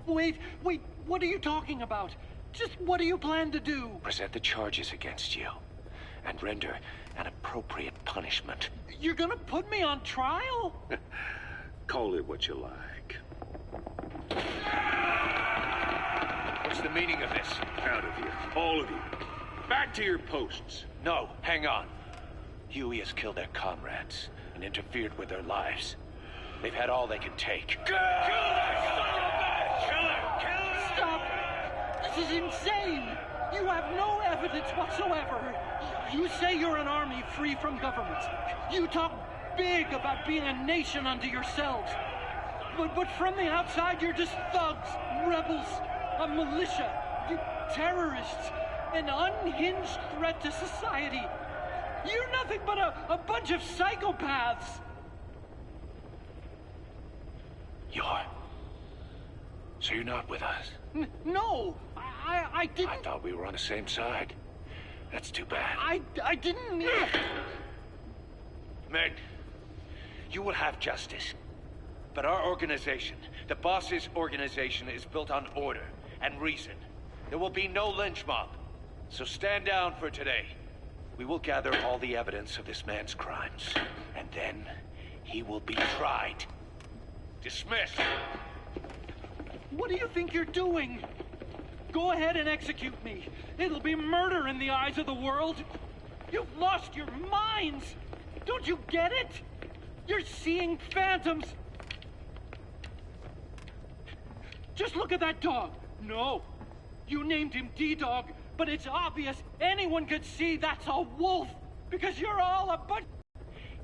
Wait, what are you talking about? Just what do you plan to do? Present the charges against you, and render an appropriate punishment. You're gonna put me on trial? Call it what you like. What's the meaning of this? Out of here, all of you. Back to your posts. No, hang on. Huey has killed their comrades and interfered with their lives. They've had all they can take. Stop! This is insane! You have no evidence whatsoever. You say you're an army free from government. You talk big about being a nation unto yourselves. But from the outside, you're just thugs, rebels, a militia, terrorists, an unhinged threat to society. You're nothing but a bunch of psychopaths. So you're not with us? No, I didn't... I thought we were on the same side. That's too bad. I didn't... Men, you will have justice. But our organization, the boss's organization, is built on order and reason. There will be no lynch mob. So stand down for today. We will gather all the evidence of this man's crimes. And then he will be tried. Dismissed. What do you think you're doing? Go ahead and execute me. It'll be murder in the eyes of the world. You've lost your minds. Don't you get it? You're seeing phantoms. Just look at that dog. No, you named him D-Dog, but it's obvious anyone could see that's a wolf because you're all a bunch.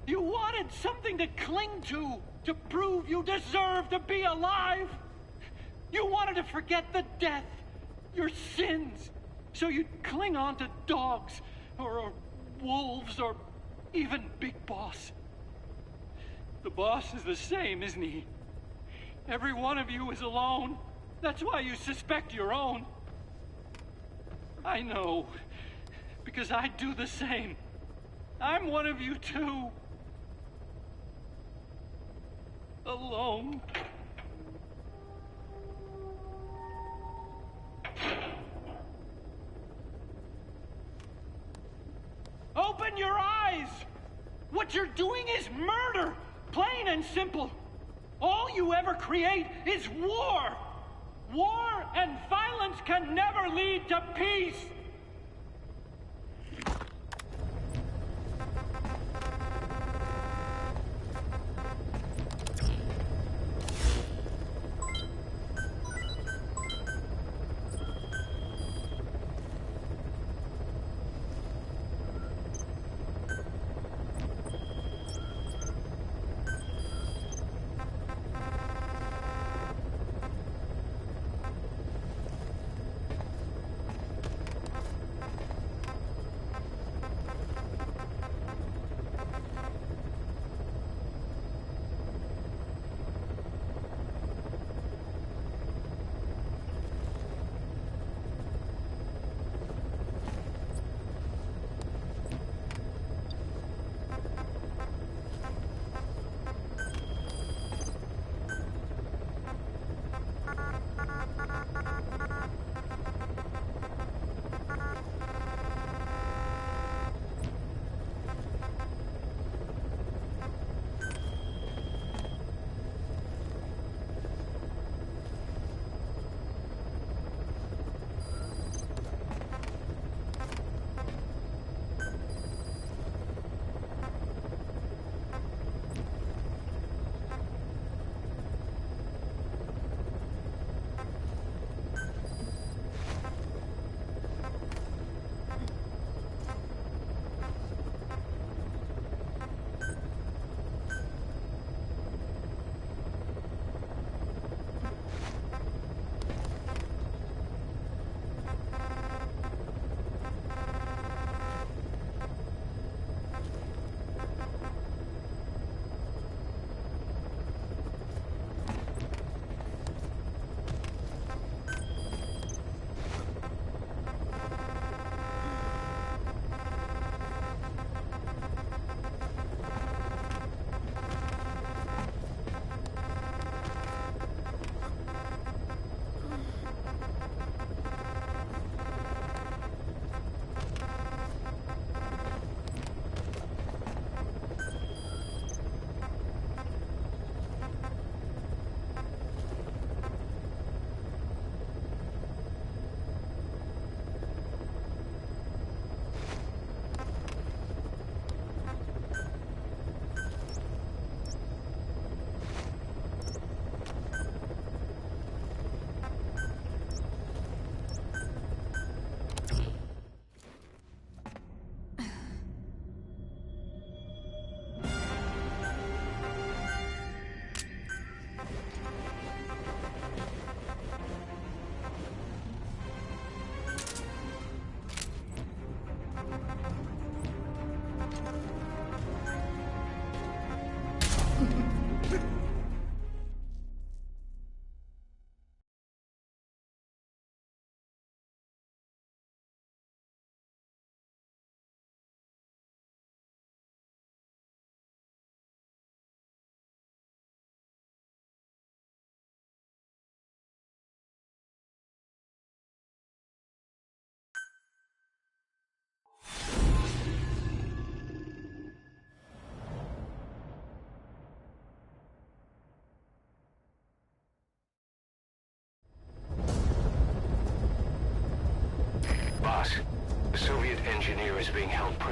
You wanted something to cling to prove you deserve to be alive. You wanted to forget the death, your sins, so you'd cling on to dogs, or wolves, or even Big Boss. The boss is the same, isn't he? Every one of you is alone. That's why you suspect your own. I know, because I do the same. I'm one of you too. Alone. Open your eyes! What you're doing is murder! Plain and simple. All you ever create is war! War and violence can never lead to peace!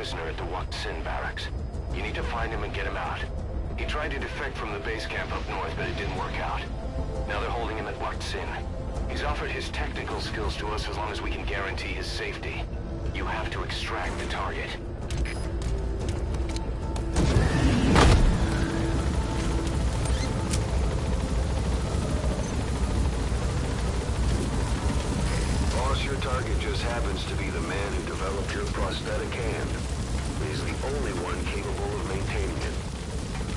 prisoner at the Wak Sin barracks. You need to find him and get him out. He tried to defect from the base camp up north, but it didn't work out. Now they're holding him at Wak Sin. He's offered his technical skills to us as long as we can guarantee his safety. You have to extract the target. Boss, your target just happens to be the man who developed your prosthetic hand. He's the only one capable of maintaining it.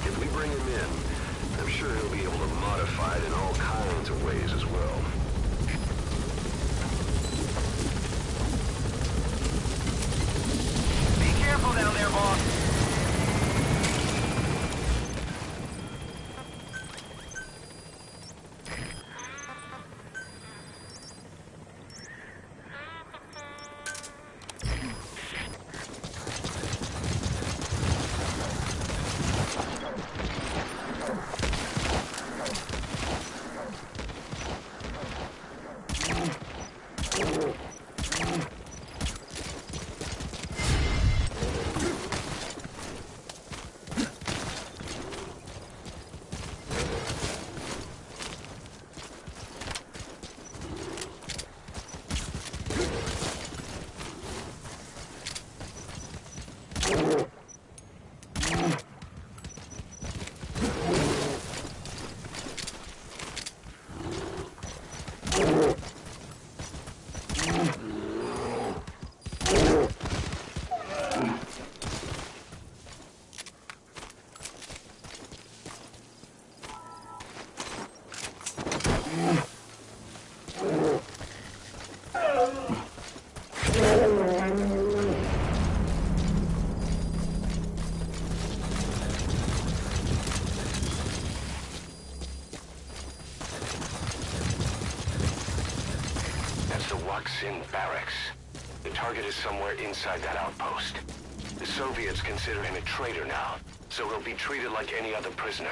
If we bring him in, I'm sure he'll be able to modify it in all kinds of ways as well. Be careful down there, boss. That's the Wak Sin barracks. The target is somewhere inside that outpost. The Soviets consider him a traitor now, so he'll be treated like any other prisoner.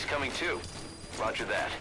Coming too. Roger that.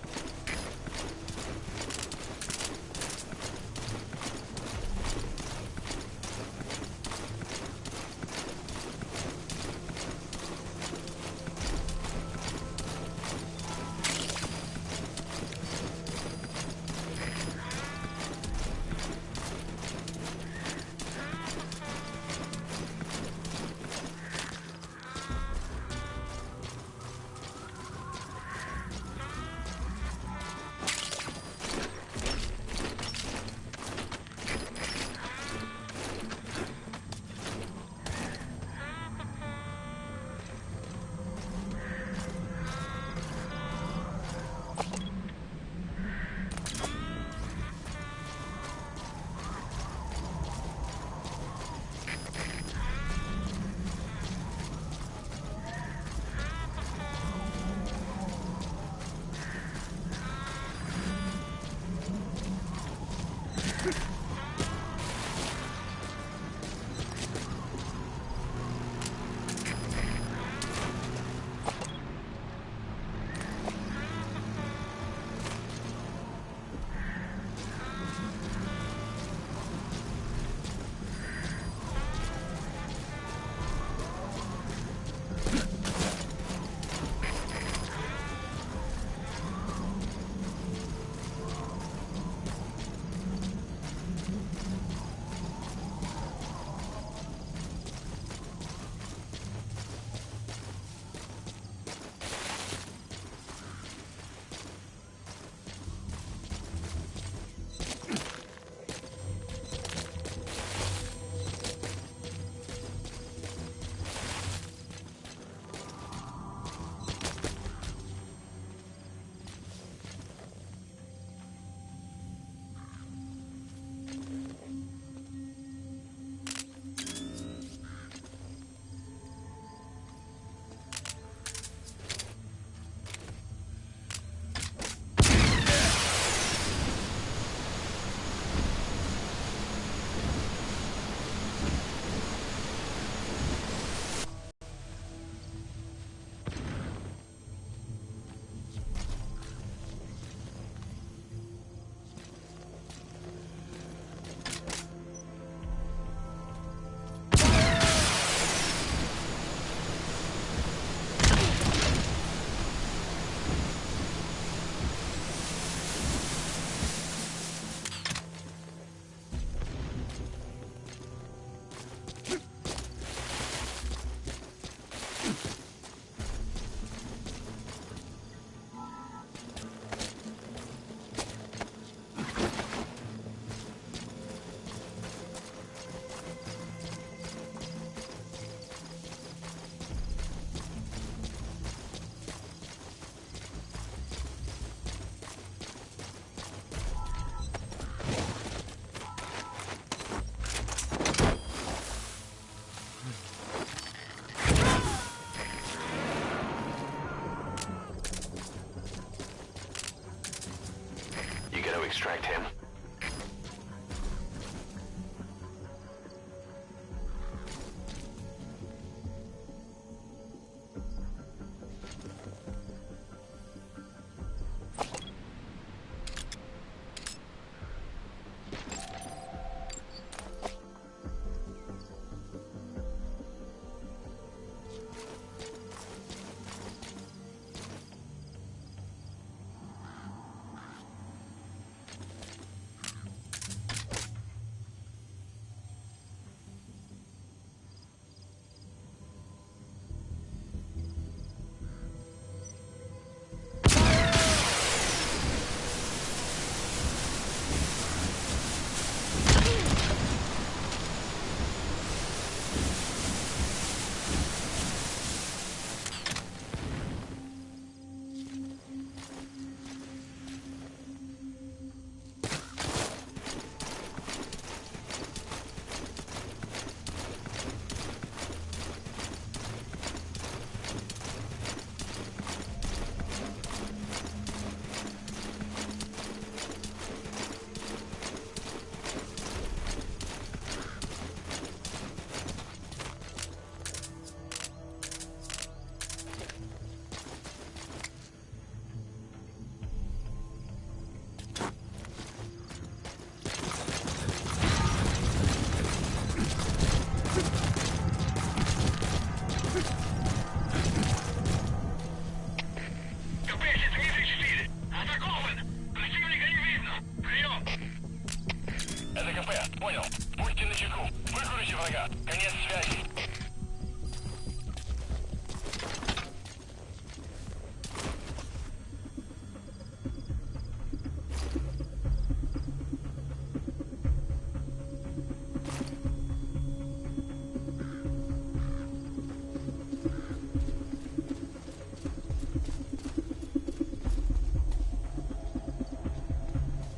Понял. Будьте начеку. Выкурите врага. Конец связи.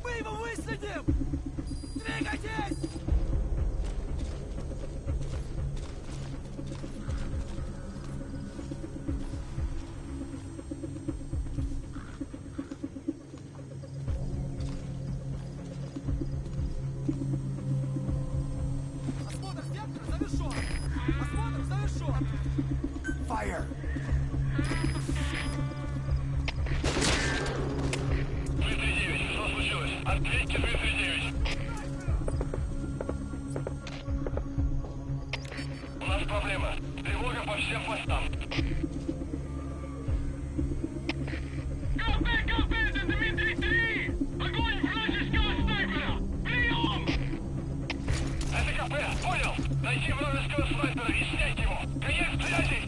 Мы его выследим! Двигайтесь! Осмотр сектора завершен! Осмотр завершен! Fire! 339, что случилось? Ответьте, 339. У нас проблема. Тревога по всем постам. КП, это Дмитрий 3! Огонь вражеского снайпера! Прием! Это КП, понял! Найти вражеского снайпера и снять его! Конец связи!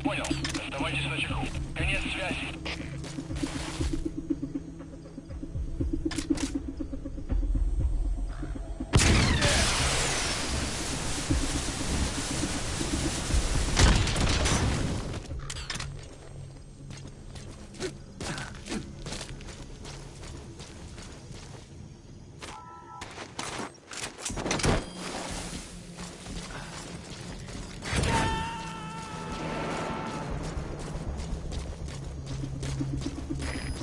Понял. Оставайтесь на чеку. Конец связи.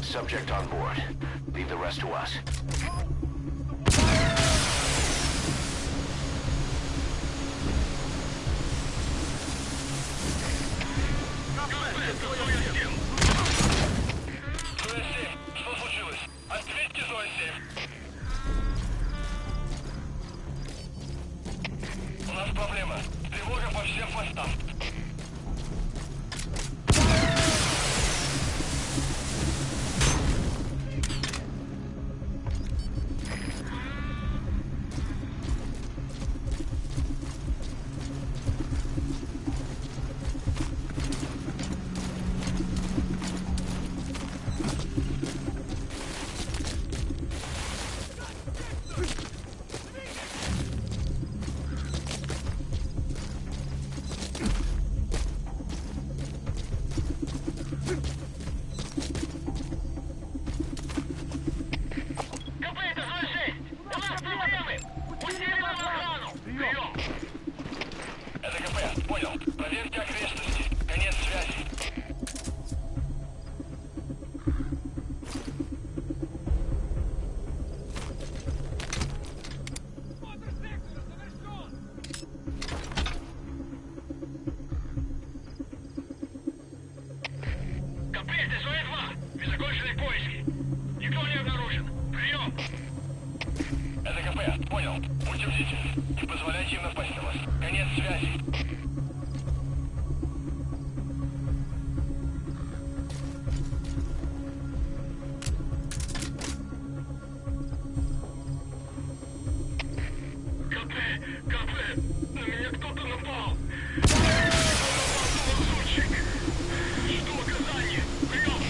Subject on board. Leave the rest to us. Зоя-7, что случилось? Ответьте, Зоя-7. У нас проблема. Тревога по всем постам. Это КП, понял. Проверьте окрестности. Конец связи. КП, это СОЭ-2. Незаконченные поиски. Никто не обнаружен. Прием. Это КП, понял. Будьте бдительны. Не позволяйте им напасть на вас. Конец связи. КП, на меня кто-то напал. Сучек. Жду указания. Прием.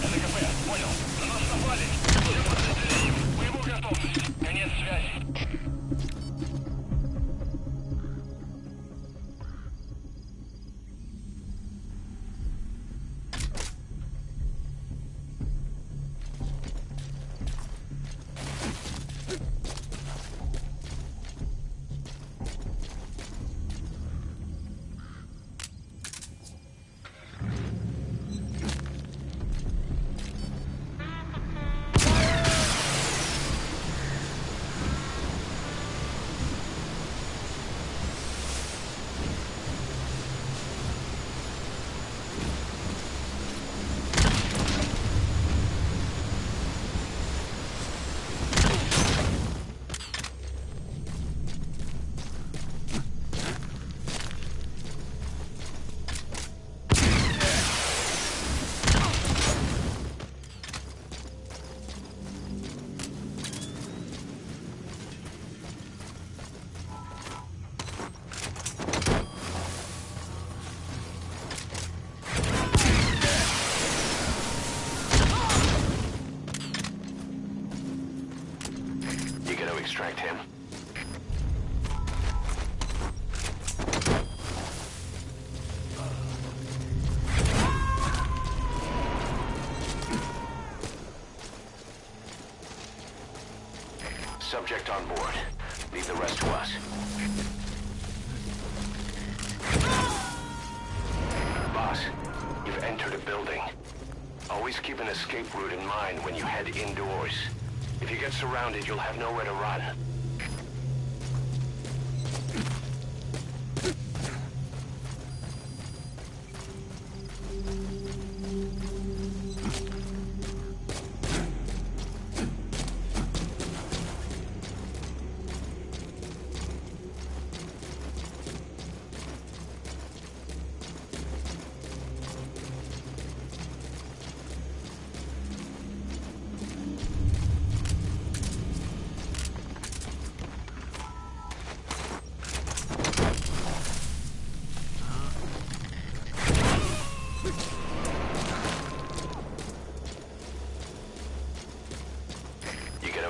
Это КП, понял. На нас напали. Всем подразделениям. Боевую готовность. Конец связи. to extract him. Subject on board. Leave the rest to us. Boss, you've entered a building. Always keep an escape route in mind when you head indoors. If you get surrounded, you'll have nowhere to run.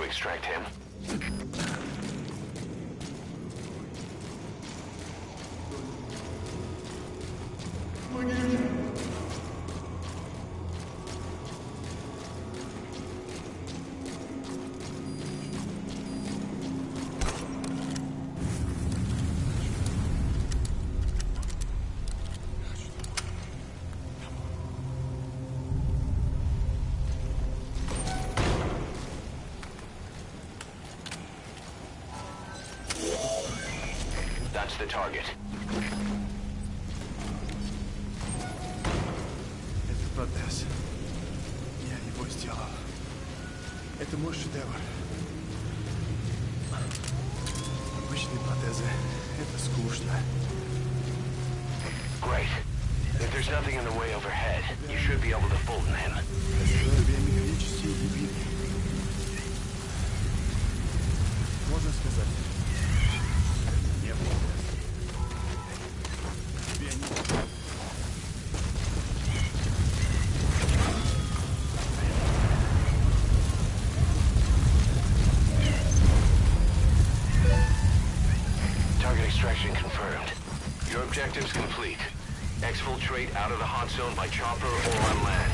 Extract him. That's the target. Это протез. Я его сделал. Это мой шедевр. Обычные протезы. Это скучно. Great. If there's nothing in the way overhead, you should be able to Fulton him. Здоровье механические дебили. Можно сказать. Не протез. Тебе не... Target extraction confirmed. Your objective's complete. Exfiltrate out of the hot zone by chopper or on land.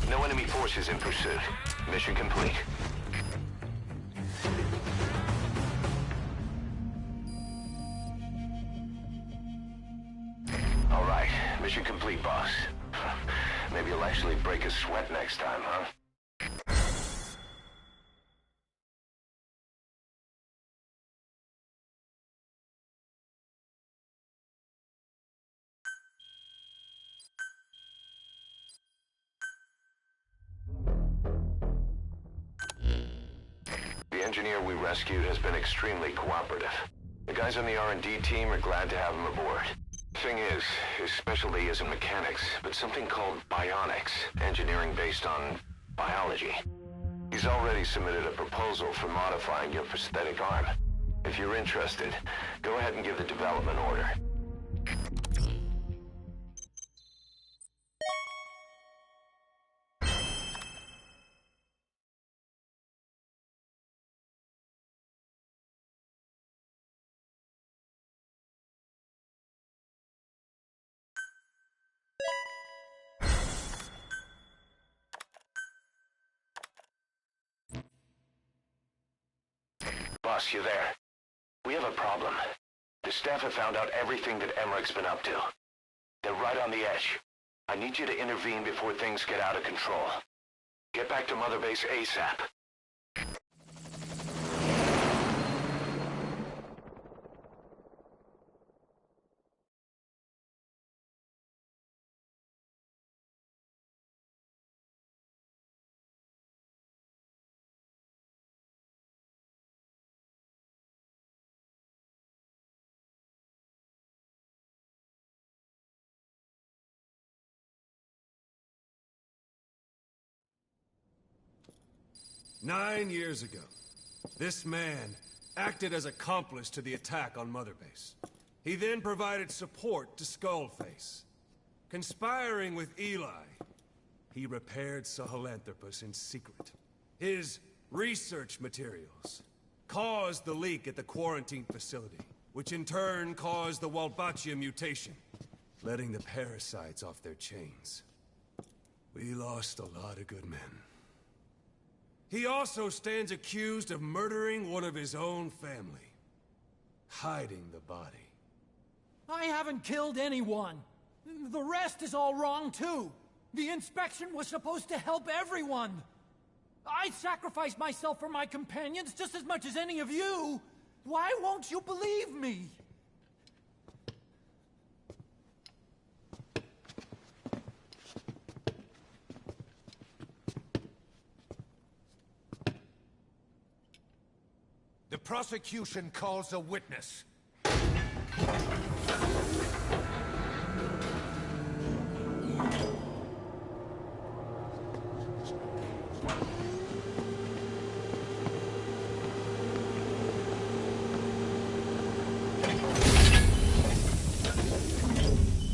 No enemy forces in pursuit. Mission complete. All right, mission complete, boss. Maybe you'll actually break a sweat next time, huh? The engineer we rescued has been extremely cooperative. The guys on the R&D team are glad to have him aboard. thing is, his specialty isn't mechanics, but something called bionics, engineering based on biology. He's already submitted a proposal for modifying your prosthetic arm. If you're interested, go ahead and give the development order. Boss, you there? We have a problem. The staff have found out everything that Emmerich's been up to. They're right on the edge. I need you to intervene before things get out of control. Get back to Mother Base ASAP. Nine years ago, this man acted as accomplice to the attack on Mother Base. He then provided support to Skullface. Conspiring with Eli, he repaired Sahelanthropus in secret. His research materials caused the leak at the quarantine facility, which in turn caused the Walbachia mutation, letting the parasites off their chains. We lost a lot of good men. He also stands accused of murdering one of his own family, hiding the body. I haven't killed anyone. The rest is all wrong, too. The inspection was supposed to help everyone. I sacrificed myself for my companions just as much as any of you. Why won't you believe me? The prosecution calls a witness.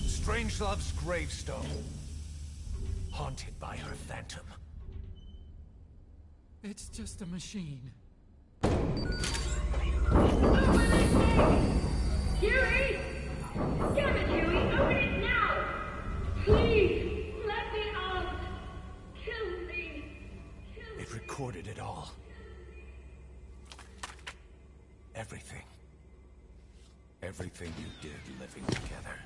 Strangelove's gravestone, haunted by her phantom. It's just a machine. Huey! Damn it, Huey! Open it now! Please! Let me out! Kill me! Kill me! It recorded it all. Everything. Everything you did living together.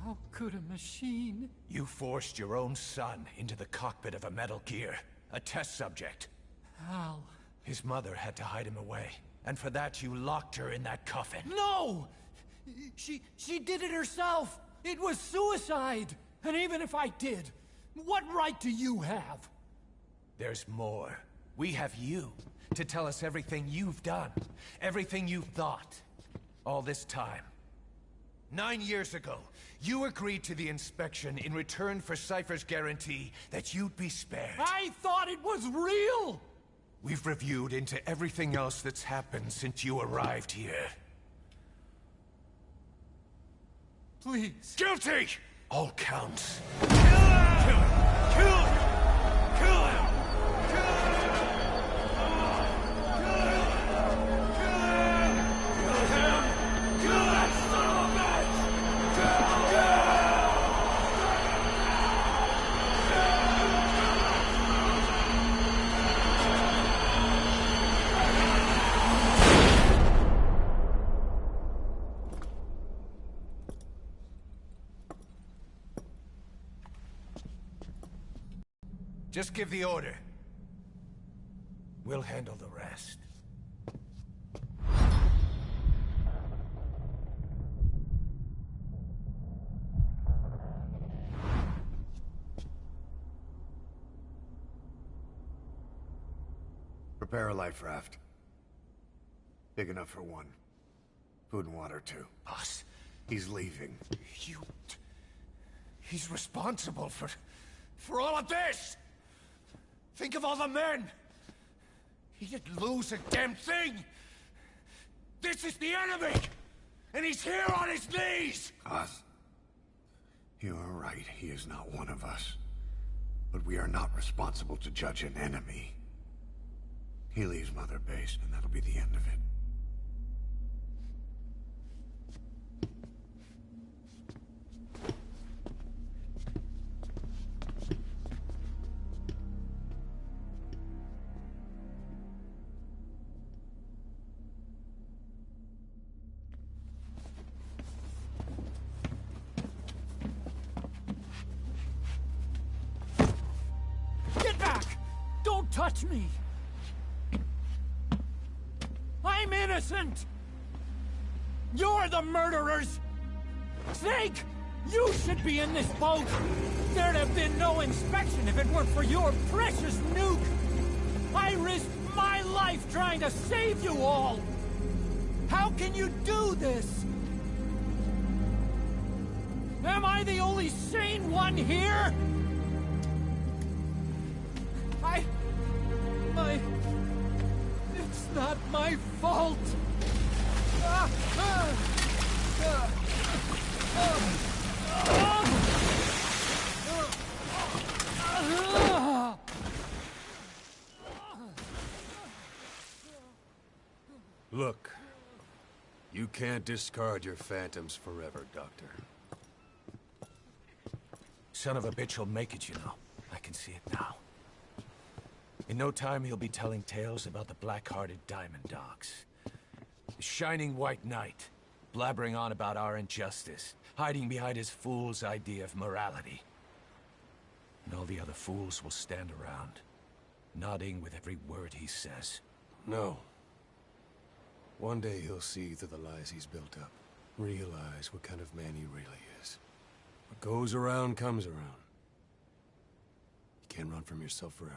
How could a machine? You forced your own son into the cockpit of a Metal Gear. A test subject. How? His mother had to hide him away. And for that, you locked her in that coffin. No! She did it herself! It was suicide! And even if I did, what right do you have? There's more. We have you to tell us everything you've done. Everything you've thought. All this time. 9 years ago, you agreed to the inspection in return for Cypher's guarantee that you'd be spared. I thought it was real! We've reviewed into everything else that's happened since you arrived here. Please. Guilty! All counts. Kill him! Kill him! Kill him! Kill him! Just give the order. We'll handle the rest. Prepare a life raft. Big enough for one. Food and water, too. Boss, He's leaving. He's responsible for all of this! Think of all the men! He didn't lose a damn thing! This is the enemy! And he's here on his knees! Us? You are right, he is not one of us. But we are not responsible to judge an enemy. He leaves Mother Base, and that'll be the end of it. Get back! Don't touch me! I'm innocent! You're the murderers! Snake! You should be in this boat! There'd have been no inspection if it weren't for your precious nuke! I risked my life trying to save you all! How can you do this? Am I the only sane one here? It's not my fault! Look, you can't discard your phantoms forever, Doctor. Son of a bitch will make it, you know. I can see it now. In no time, he'll be telling tales about the black-hearted Diamond Dogs. The Shining White Knight, blabbering on about our injustice, hiding behind his fool's idea of morality. And all the other fools will stand around, nodding with every word he says. No. One day he'll see through the lies he's built up. Realize what kind of man he really is. What goes around comes around. You can't run from yourself forever.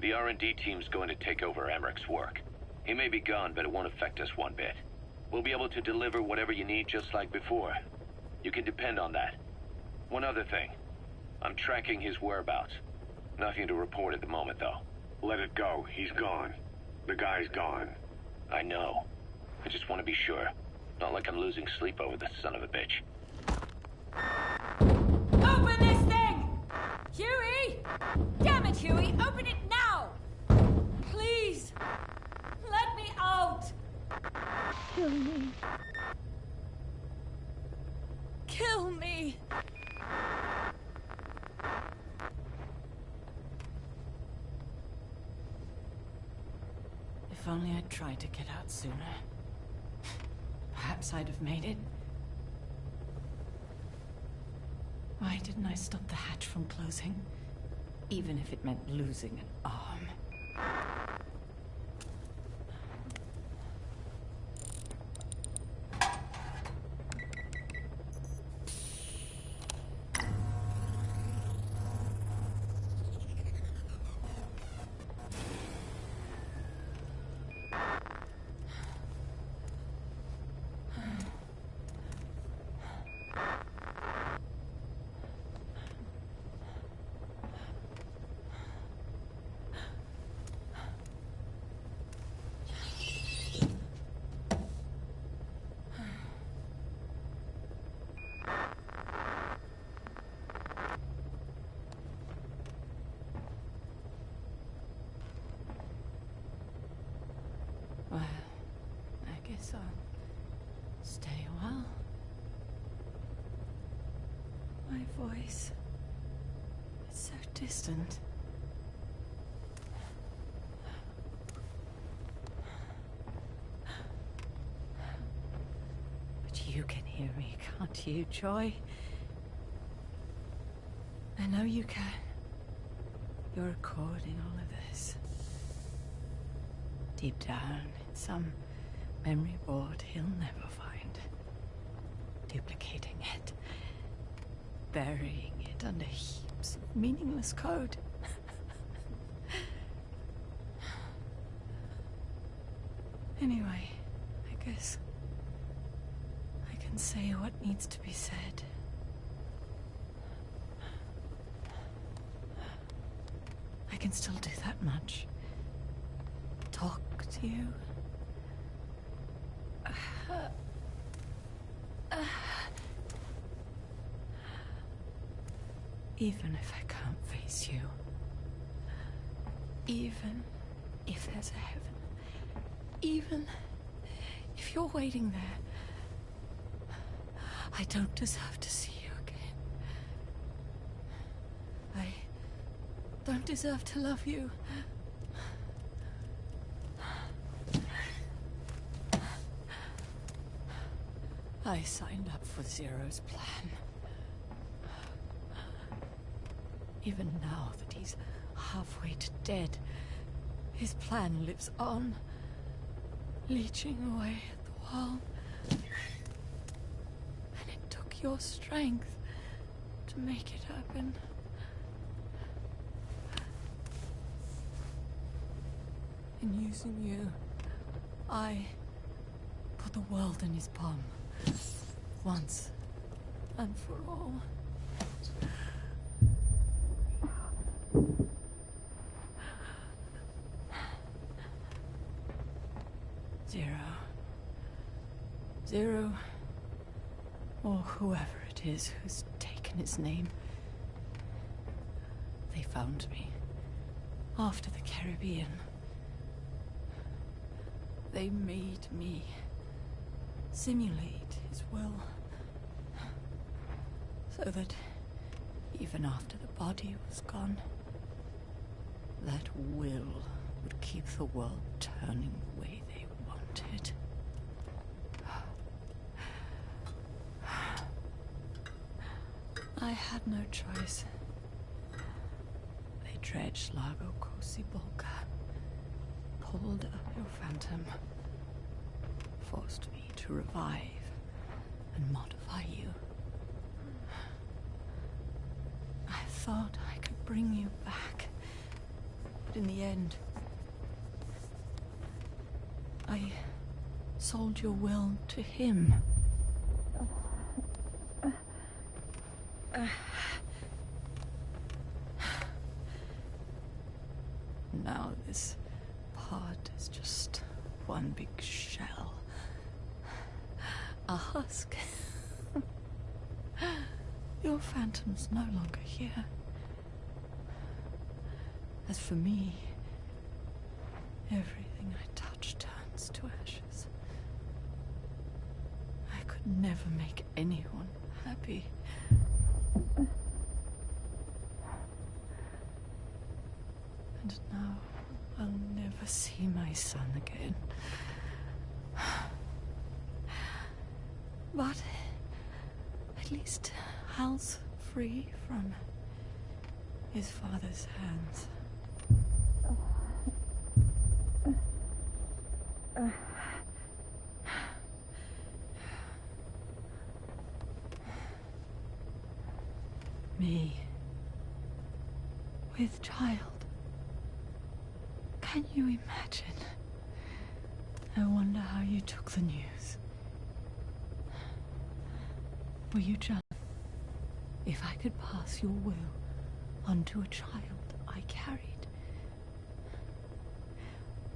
The R&D team's going to take over Emmerich's work. He may be gone, but it won't affect us one bit. We'll be able to deliver whatever you need just like before. You can depend on that. One other thing. I'm tracking his whereabouts. Nothing to report at the moment, though. Let it go. He's gone. The guy's gone. I know. I just want to be sure. Not like I'm losing sleep over this son of a bitch. Open this thing! Huey! Damn it, Huey! Open it now! Please! Let me out! Kill me. Kill me! If only I'd tried to get out sooner. Perhaps I'd have made it. Why didn't I stop the hatch from closing? Even if it meant losing an arm. Well, I guess I'll stay a while. My voice, it's so distant. But you can hear me, can't you, Joy? I know you can. You're recording all of this. Deep down in some memory board he'll never find. Duplicating it. Burying it under heaps of meaningless code. Anyway, I guess I can say what needs to be said. I can still do that much. Talk to you. Even if I can't face you. Even if there's a heaven. Even if you're waiting there. I don't deserve to see you again. I don't deserve to love you. I signed up for Zero's plan. Even now that he's halfway to dead, his plan lives on, leeching away at the wall. And it took your strength to make it happen. In using you, I put the world in his palm. Once and for all. Zero, or whoever it is who's taken his name. They found me after the Caribbean. They made me simulate his will, so that even after the body was gone, that will would keep the world turning the way they wanted. I had no choice. They dredged Lago Cosibolca, pulled up your phantom, forced me to revive and modify you. I thought I could bring you back, but in the end, I sold your will to him. Now this pod is just one big shell. A husk. Your phantom's no longer here. As for me, everything I touch turns to ashes. never make anyone happy. And now I'll never see my son again. But at least Hal's free from his father's hands. Me. With child. Can you imagine? I wonder how you took the news. Were you just... If I could pass your will onto a child I carried,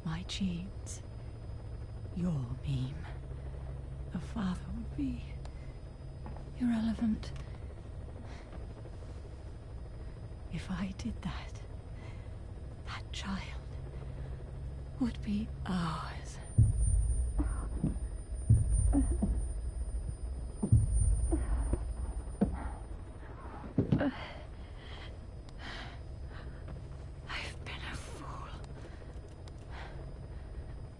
my genes, your meme, a father would be irrelevant. If I did that, that child would be ours. I've been a fool.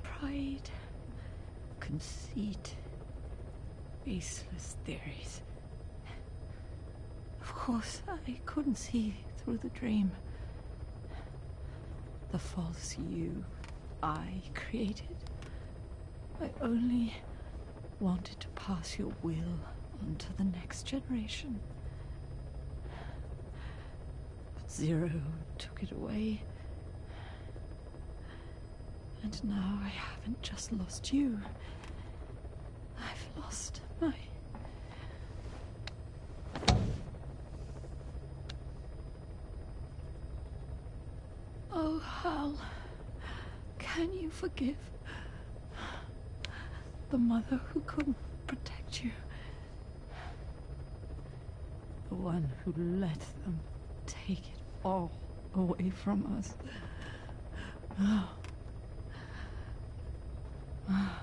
Pride, conceit, baseless theories. Of course, I couldn't see through the dream. The false you I created. I only wanted to pass your will on to the next generation. But Zero took it away. And now I haven't just lost you. I've lost my... Oh, Hal, can you forgive the mother who couldn't protect you? The one who let them take it all away from us. Oh. Oh.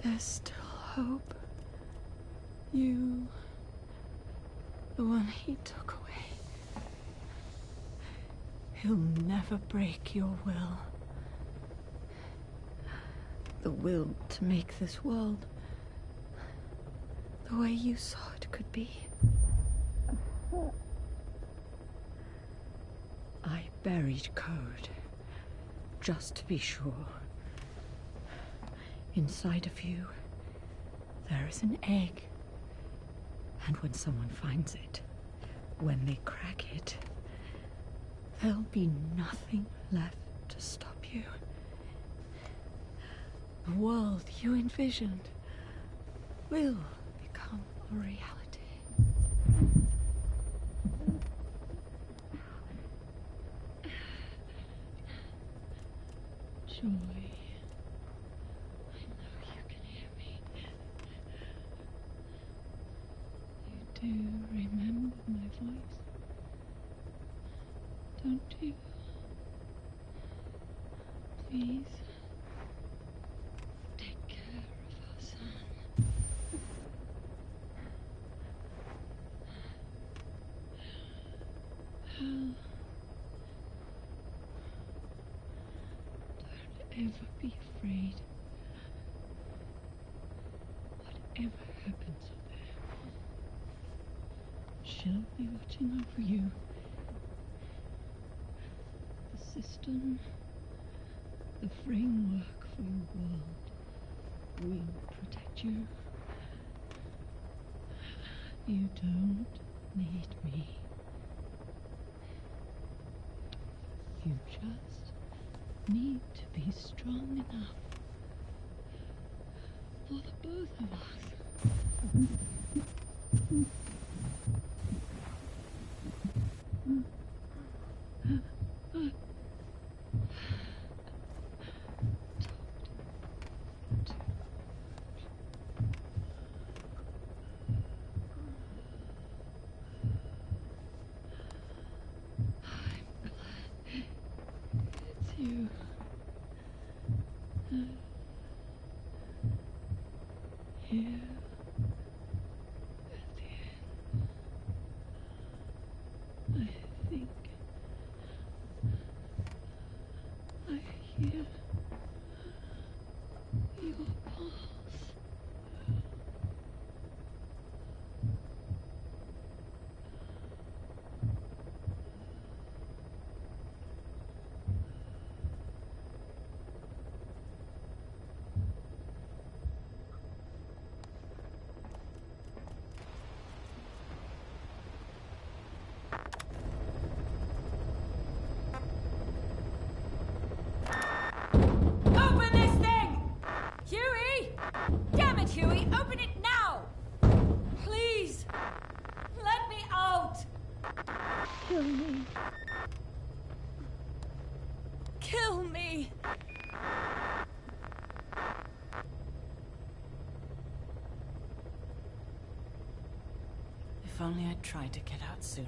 There's still hope. You... the one he took away. He'll never break your will. The will to make this world the way you saw it could be. I buried code, just to be sure. Inside of you, there is an egg. And when someone finds it, when they crack it, there'll be nothing left to stop you. The world you envisioned will become a reality. Joy. I know you can hear me. Do you remember my voice? Don't you? Please, take care of our son. Hal, don't ever be afraid. Whatever happens up there, she'll be watching over you. The system, the framework for your world will protect you. You don't need me. You just need to be strong enough for the both of us. Here, at the end, I think I hear your pulse. Open this thing! Huey! Damn it, Huey! Open it now! Please! Let me out! Kill me. Kill me! If only I'd tried to get out sooner.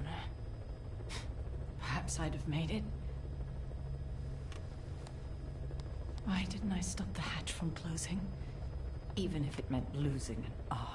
Perhaps I'd have made it. Why didn't I stop the hatch from closing? Even if it meant losing an arm.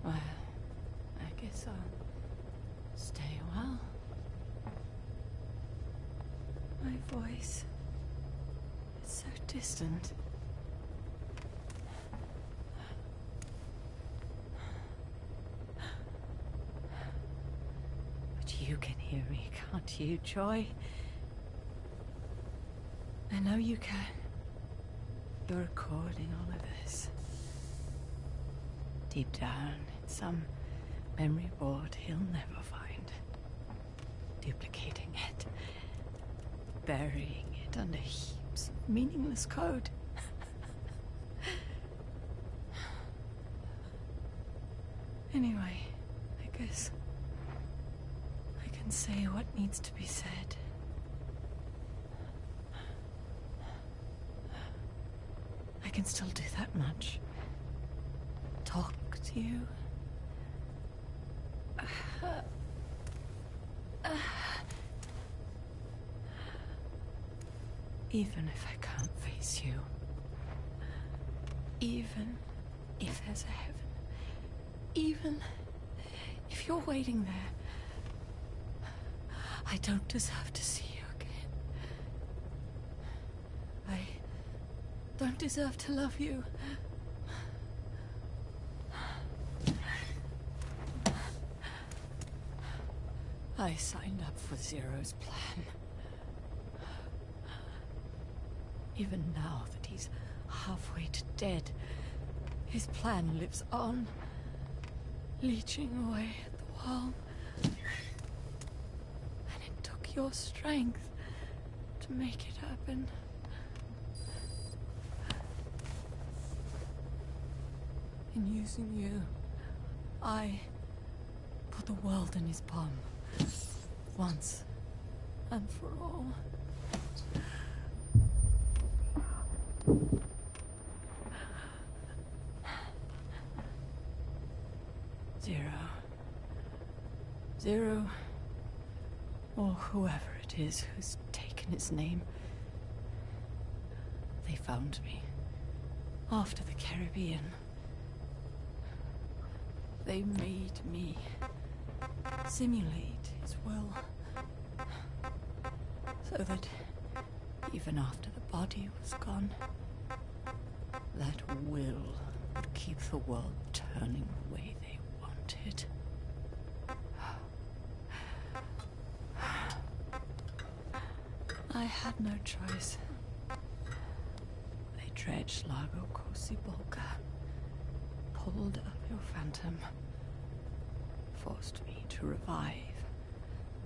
Well, I guess I'll stay a while. My voice is so distant. But you can hear me, can't you, Joy? I know you can. You're recording all of this. Deep down in some memory board he'll never find. Duplicating it. Burying it under heaps of meaningless code. Anyway, I guess I can say what needs to be said. I can still do that much. Talk to you. Even if I can't face you. Even if there's a heaven. Even if you're waiting there. I don't deserve to see you again. I don't deserve to love you. I signed up for Zero's plan. Even now that he's halfway to dead, his plan lives on, leeching away at the world. And it took your strength to make it happen. In using you, I put the world in his palm. Once and for all. Zero, or whoever it is who's taken his name. They found me after the Caribbean. They made me simulate his will, so that even after the body was gone, that will would keep the world turning the way they wanted. I had no choice. They dredged Largo Kosibolka, pulled up your phantom, forced me to revive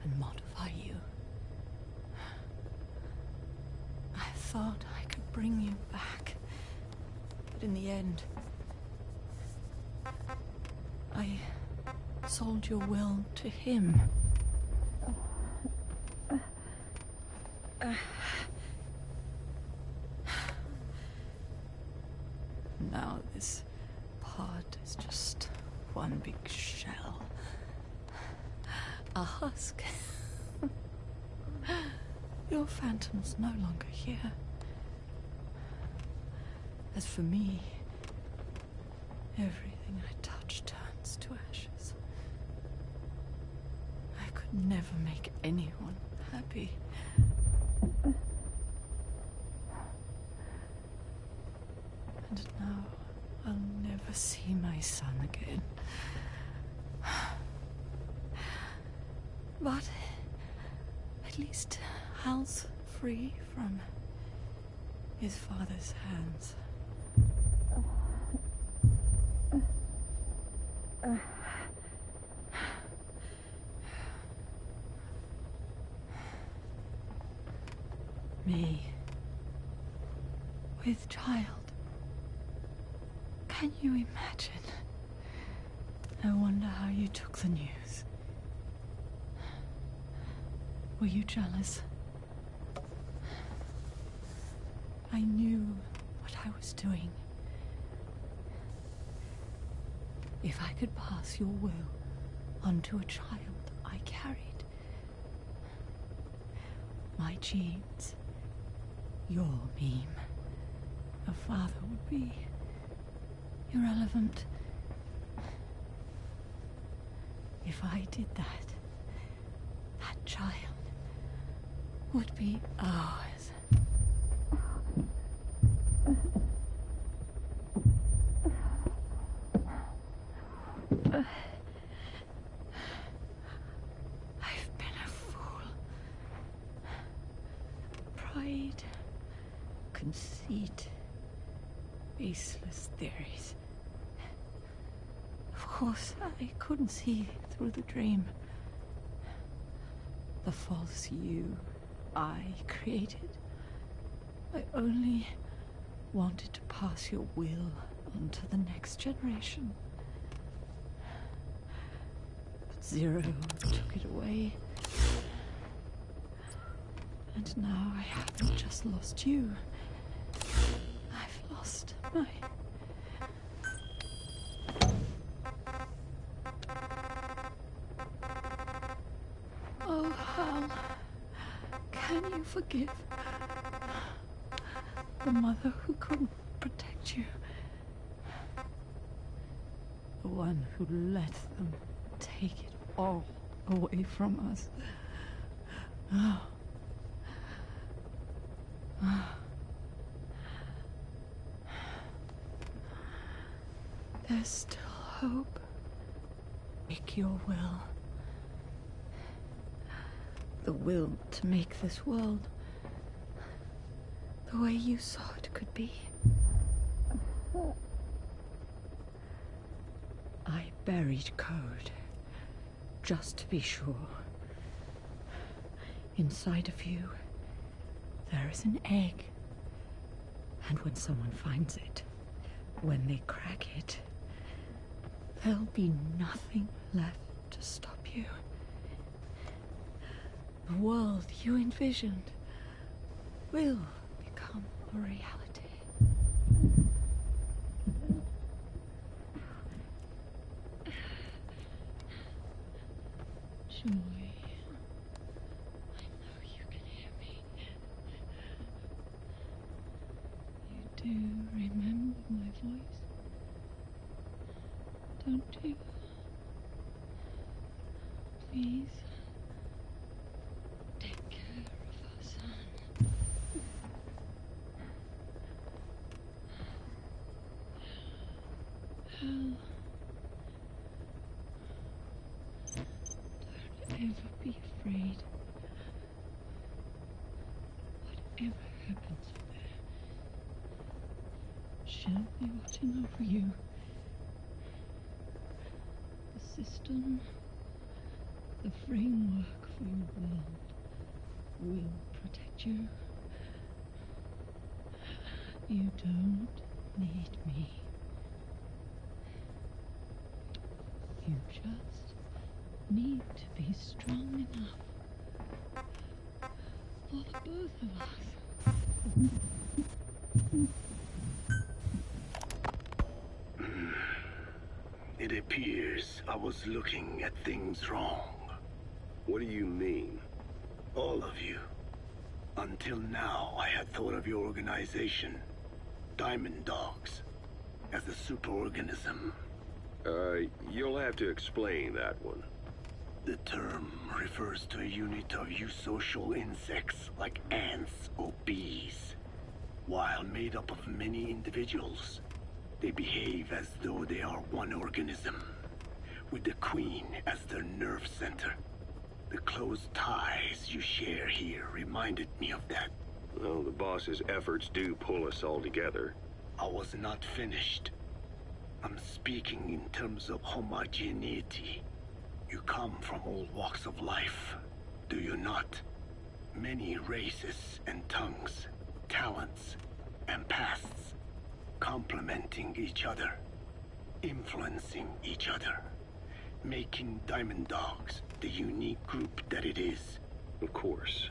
and modify you. I thought I could bring you back, but in the end, I sold your will to him. Now this pod is just one big shell. A husk. Your phantom's no longer here. As for me, everything I touch turns to ashes. I could never make anyone happy. And now I'll never see my son again. But at least Hal's free from his father's hands. Me, with child. Can you imagine? I wonder how you took the news. Were you jealous? I knew what I was doing. If I could pass your will onto a child I carried, my genes, your meme, a father would be irrelevant. If I did that, that child would be ours. I've been a fool. Pride, conceit, baseless theories. Of course, I couldn't see through the dream. The false you I created. I only wanted to pass your will on to the next generation. But Zero took it away. And now I haven't just lost you. I've lost my... Oh, Hal. Can you forgive the mother who couldn't protect you? The one who let them take it all away from us. Oh. Oh. There's still hope. Make your will. The will to make this world the way you saw it could be. I buried code, just to be sure. Inside of you, there is an egg. And when someone finds it, when they crack it, there'll be nothing left to stop you. The world you envisioned will become a reality. Joy, I know you can hear me. You do remember my voice, don't you? Please. Don't ever be afraid. whatever happens up there, she'll be watching over you. The system, the framework for your world will protect you. You don't need me. You just need to be strong enough for the both of us. It appears I was looking at things wrong. What do you mean? All of you. Until now, I had thought of your organization, Diamond Dogs, as a superorganism. You'll have to explain that one. The term refers to a unit of eusocial insects like ants or bees. While made up of many individuals, they behave as though they are one organism, with the Queen as their nerve center. The close ties you share here reminded me of that. Well, the boss's efforts do pull us all together. I was not finished. I'm speaking in terms of homogeneity. You come from all walks of life, do you not? Many races and tongues, talents and pasts, complementing each other, influencing each other, making Diamond Dogs the unique group that it is. Of course.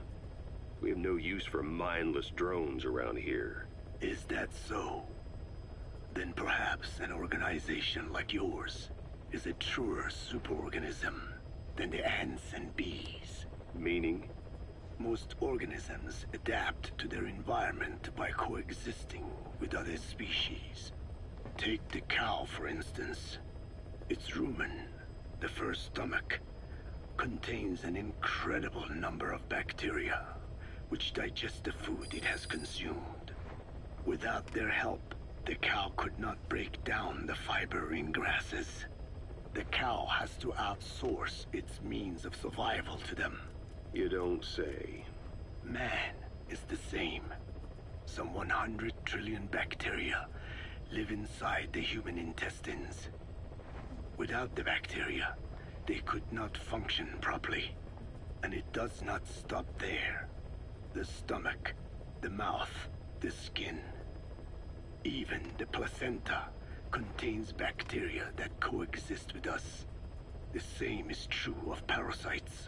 We have no use for mindless drones around here. Is that so? Then perhaps an organization like yours is a truer superorganism than the ants and bees. Meaning? Most organisms adapt to their environment by coexisting with other species. Take the cow, for instance. Its rumen, the first stomach, contains an incredible number of bacteria, which digest the food it has consumed. Without their help, the cow could not break down the fiber in grasses. The cow has to outsource its means of survival to them. You don't say. Man is the same. Some 100 trillion bacteria live inside the human intestines. Without the bacteria, they could not function properly. And it does not stop there. The stomach, the mouth, the skin, even the placenta contains bacteria that coexist with us. The same is true of parasites.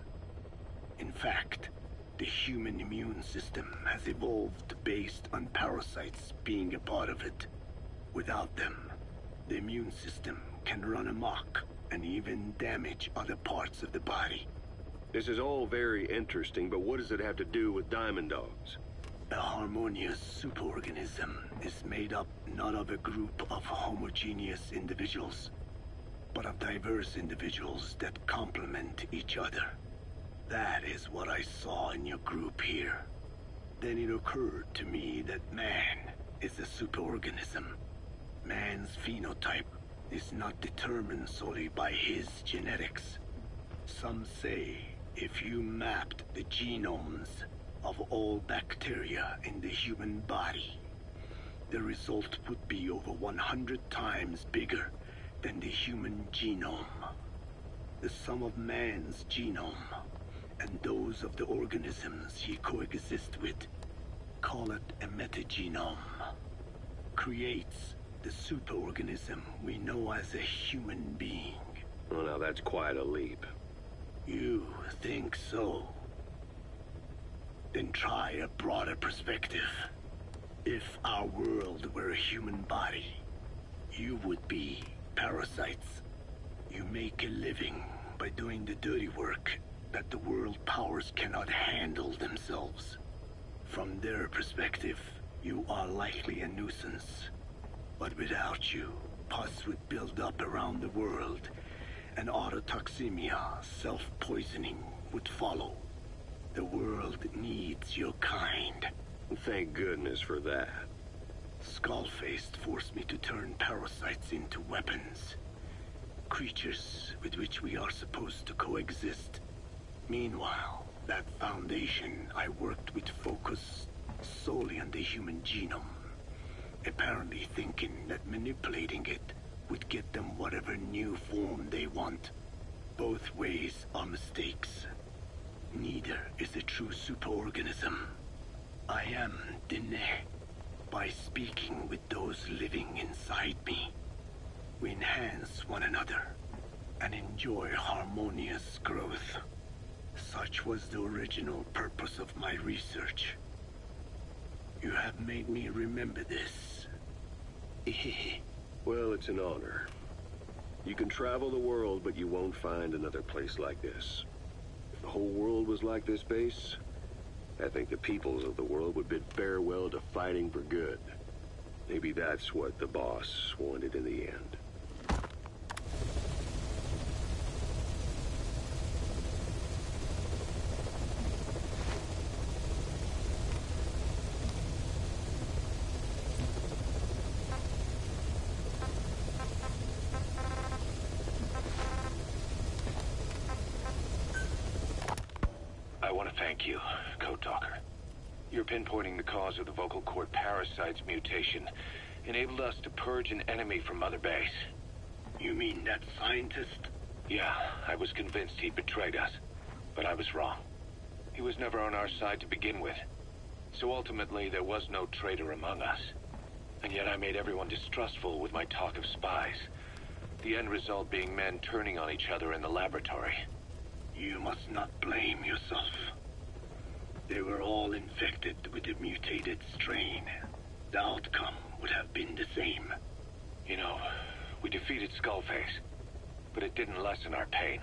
In fact, the human immune system has evolved based on parasites being a part of it. Without them, the immune system can run amok and even damage other parts of the body. This is all very interesting, but what does it have to do with Diamond Dogs? A harmonious superorganism is made up not of a group of homogeneous individuals, but of diverse individuals that complement each other. That is what I saw in your group here. Then it occurred to me that man is a superorganism. Man's phenotype is not determined solely by his genetics. Some say if you mapped the genomes of all bacteria in the human body, the result would be over 100 times bigger than the human genome. The sum of man's genome and those of the organisms he coexists with, call it a metagenome, creates the superorganism we know as a human being. Well, now that's quite a leap. You think so? Then try a broader perspective. If our world were a human body, you would be parasites. You make a living by doing the dirty work that the world powers cannot handle themselves. From their perspective, you are likely a nuisance. But without you, pus would build up around the world, and autotoxemia, self-poisoning, would follow. The world needs your kind. Thank goodness for that. Skullfaced forced me to turn parasites into weapons. Creatures with which we are supposed to coexist. Meanwhile, that foundation I worked with focused solely on the human genome, apparently thinking that manipulating it would get them whatever new form they want. Both ways are mistakes. Neither is a true superorganism. I am Dine. By speaking with those living inside me, we enhance one another and enjoy harmonious growth. Such was the original purpose of my research. You have made me remember this. Well, it's an honor. You can travel the world, but you won't find another place like this. If the whole world was like this base, I think the peoples of the world would bid farewell to fighting for good. Maybe that's what the boss wanted in the end. I want to thank you, Code Talker. Your pinpointing the cause of the vocal cord parasite's mutation enabled us to purge an enemy from Mother Base. You mean that scientist? Yeah, I was convinced he'd betrayed us, but I was wrong. He was never on our side to begin with. So ultimately, there was no traitor among us. And yet I made everyone distrustful with my talk of spies. The end result being men turning on each other in the laboratory. You must not blame yourself. They were all infected with the mutated strain. The outcome would have been the same. You know, we defeated Skullface, but it didn't lessen our pain.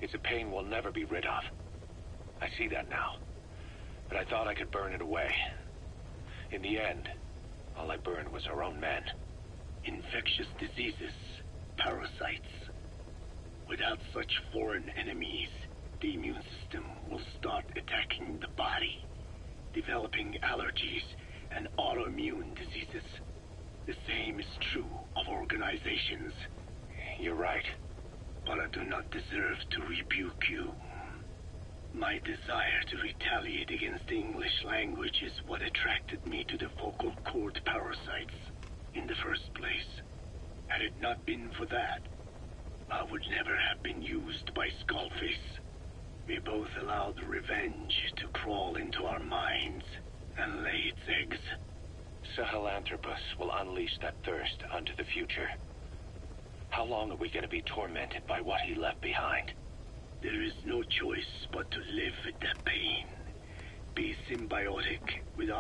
It's a pain we'll never be rid of. I see that now, but I thought I could burn it away. In the end, all I burned was our own men. Infectious diseases, parasites. Without such foreign enemies, the immune system will start attacking the body, developing allergies and autoimmune diseases. The same is true of organizations. You're right. But I do not deserve to rebuke you. My desire to retaliate against the English language is what attracted me to the vocal cord parasites in the first place. Had it not been for that, I would never have been used by Skullface. We both allowed revenge to crawl into our minds and lay its eggs. Sahelanthropus will unleash that thirst onto the future. How long are we going to be tormented by what he left behind? There is no choice but to live with that pain. Be symbiotic with